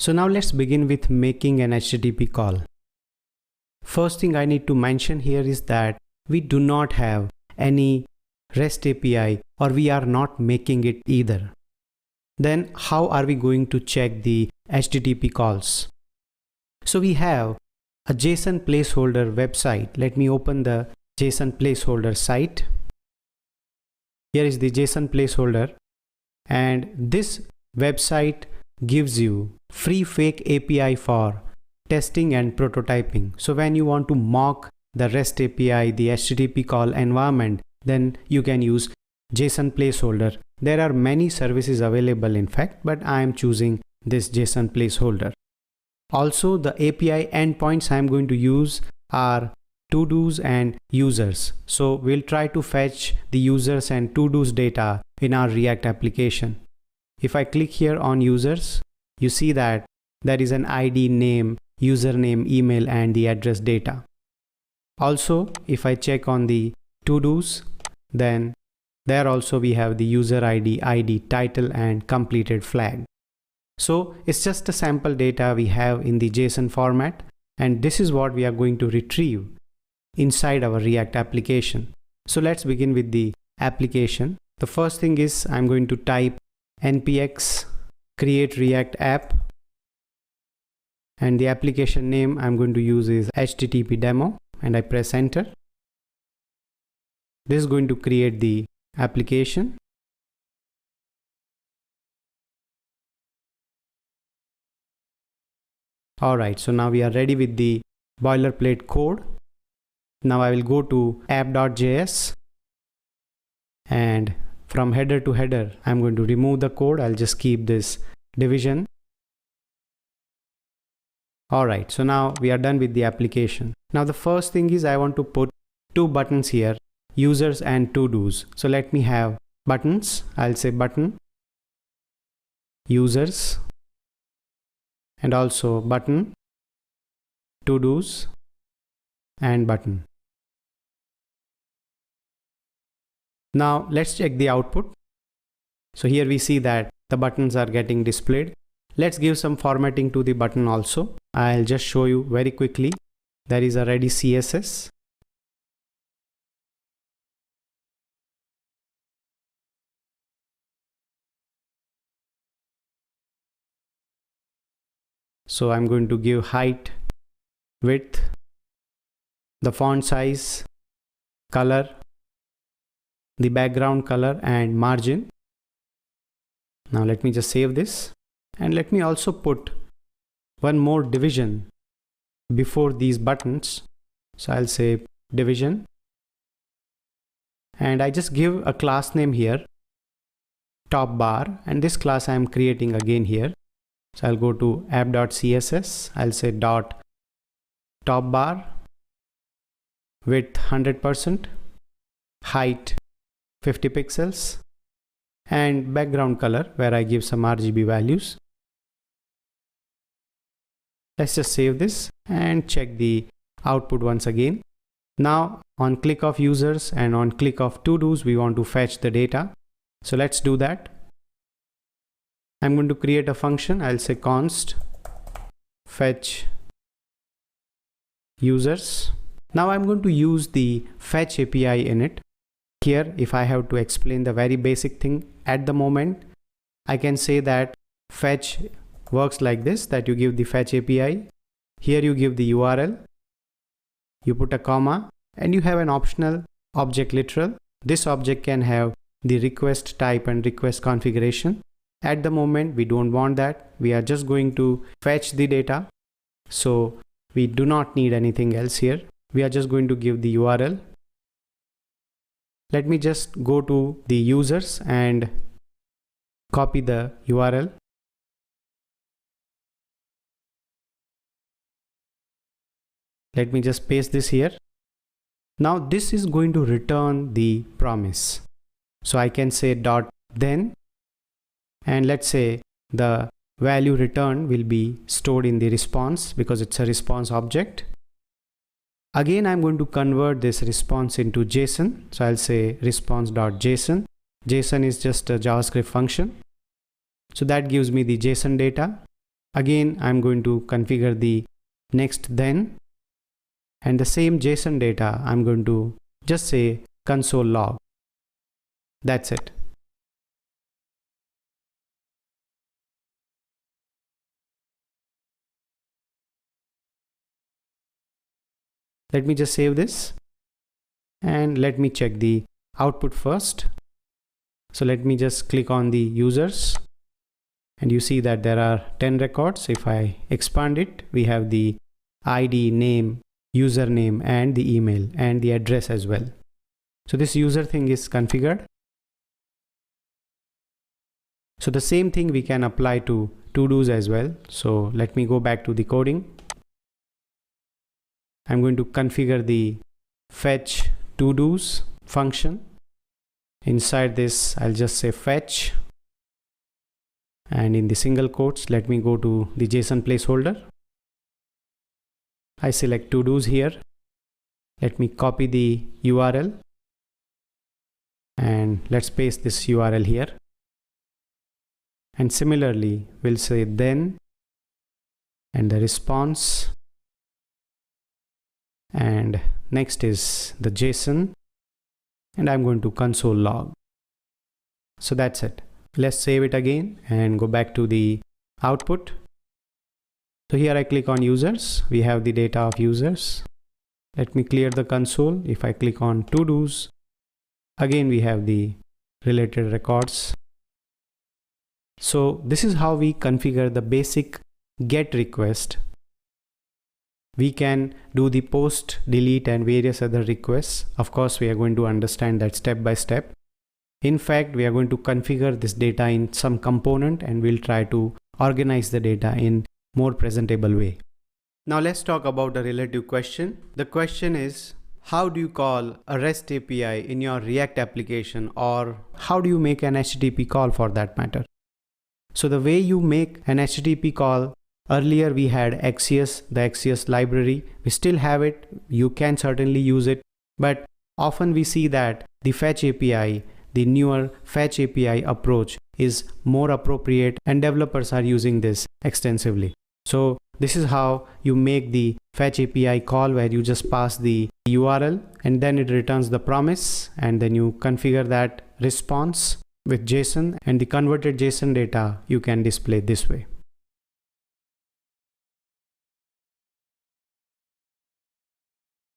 So now let's begin with making an HTTP call. First thing I need to mention here is that we do not have any REST API, or we are not making it either. Then how are we going to check the HTTP calls? So we have a JSON placeholder website. Let me open the JSON placeholder site. Here is the JSON placeholder, and this website gives you free fake API for testing and prototyping. So when you want to mock the REST API, the HTTP call environment, then you can use JSON placeholder. There are many services available in fact, but I am choosing this JSON placeholder. Also, the API endpoints I am going to use are to-dos and users. So we'll try to fetch the users and to-dos data in our React application. If I click here on users, you see that there is an ID, name, username, email, and the address data. Also, if I check on the to-dos, then there also we have the user ID, title, and completed flag. So it's just a sample data we have in the JSON format, and this is what we are going to retrieve inside our React application. So let's begin with the application. The first thing is I'm going to type npx create react app, and the application name I'm going to use is HTTP demo, and I press enter. This is going to create the application. Alright, so now we are ready with the boilerplate code. Now I will go to app.js, and from header to header I'm going to remove the code. I'll just keep this division. Alright, so now we are done with the application. Now the first thing is I want to put two buttons here, users and to-dos. So let me have buttons. I'll say button, users, and also button, to-dos, and button. Now let's check the output. So here we see that the buttons are getting displayed. Let's give some formatting to the button also. I'll just show you very quickly. There is a ready CSS. So I'm going to give height, width, the font size, color, the background color, and margin. Now let me just save this, and let me also put one more division before these buttons. So I'll say division, and I just give a class name here, top bar, and this class I am creating again here. So I'll go to app.css, I'll say dot top bar, width 100%, height 50 pixels, and background color where I give some RGB values. Let's just save this and check the output once again. Now on click of users and on click of to-dos, we want to fetch the data. So let's do that. I'm going to create a function. I'll say const fetch users. Now I'm going to use the fetch API in it. Here, if I have to explain the very basic thing at the moment, I can say that fetch works like this, that you give the fetch API. Here you give the URL, you put a comma, and you have an optional object literal. This object can have the request type and request configuration. At the moment, we don't want that. We are just going to fetch the data. So we do not need anything else here. We are just going to give the URL. Let me just go to the users and copy the URL. Let me just paste this here. Now this is going to return the promise. So I can say dot then, and let's say the value returned will be stored in the response because it's a response object. Again, I'm going to convert this response into JSON. So I'll say response.json. JSON is just a JavaScript function. So that gives me the JSON data. Again, I'm going to configure the next then, and the same JSON data, I'm going to just say console log. That's it. Let me just save this and let me check the output first. So let me just click on the users, and you see that there are 10 records. If I expand it, we have the ID, name, username, and the email and the address as well. So this user thing is configured. So the same thing we can apply to to-dos as well. So let me go back to the coding. I'm going to configure the fetch to-dos function. Inside this, I'll just say fetch, and in the single quotes, let me go to the JSON placeholder. I select to-dos here. Let me copy the URL, and let's paste this URL here. And similarly, we'll say then, and the response, and next is the JSON, and I'm going to console log. So that's it. Let's save it again and go back to the output. So here I click on users. We have the data of users. Let me clear the console. If I click on to-dos, again we have the related records. So this is how we configure the basic GET request. We can do the post, delete, and various other requests. Of course, we are going to understand that step by step. In fact, we are going to configure this data in some component, and we'll try to organize the data in more presentable way. Now let's talk about a relative question. The question is, how do you call a REST API in your React application, or how do you make an HTTP call for that matter? So the way you make an HTTP call, earlier we had Axios, the Axios library. We still have it. You can certainly use it, but often we see that the Fetch API, the newer Fetch API approach is more appropriate, and developers are using this extensively. So this is how you make the Fetch API call, where you just pass the URL and then it returns the promise, and then you configure that response with JSON, and the converted JSON data you can display this way.